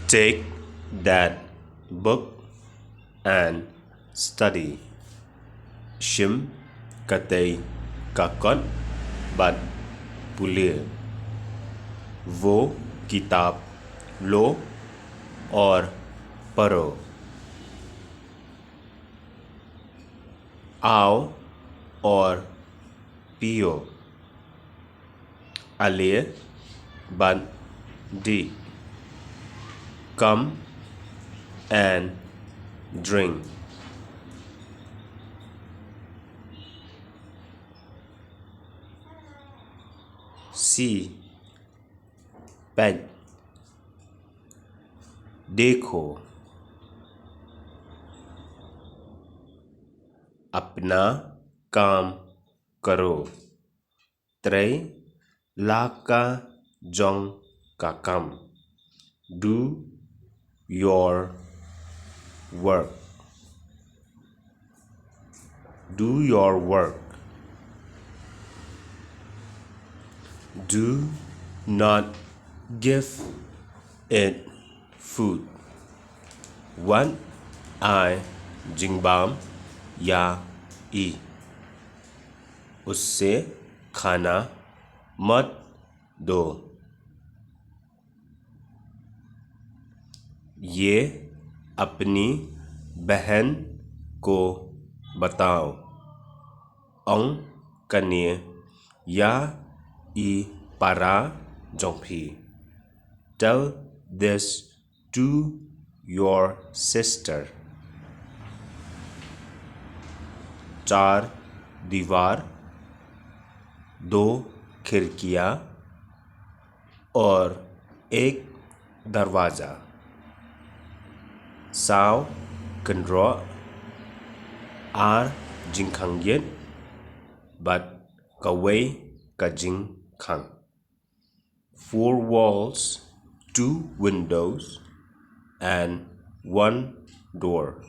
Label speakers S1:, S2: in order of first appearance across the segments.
S1: Take that book and study. Shim katei kakot bat pulir. वो किताब लो और पढ़ो. आओ और पियो. Alir ban di. Come and drink. See. Bed. देखो. अपना काम करो. Trei laka jong kakam. Do your work. Do your work. Do not give it food. One eye jingbam या ई. उससे खाना मत दो. ये अपनी बहन को बताओ. Ông kania ya I para jongpi. Tell this to your sister. चार दीवार, दो खिड़कियाँ और एक दरवाज़ा. Sao kenro ar jingkangyen but kaway kajing kang. Four walls, two windows and one door.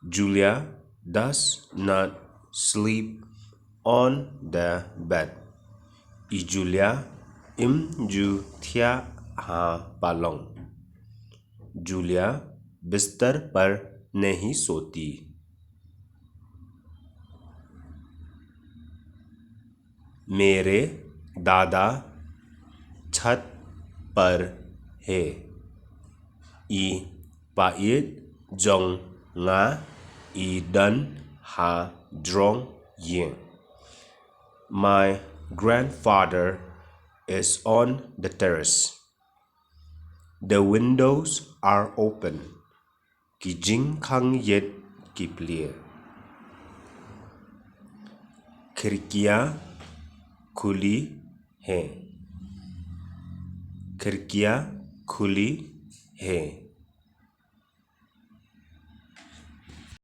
S1: Julia does not sleep on the bed. I Julia im ju thia ha palong. Julia बिस्तर पर नहीं सोती. मेरे दादा छत पर है. I pait jong nga I dan ha drong yin. My grandfather is on the terrace. The windows are open. Ki jing khang yet ki plier. खिड़कियाँ खुली हैं. खिड़कियाँ खुली हैं.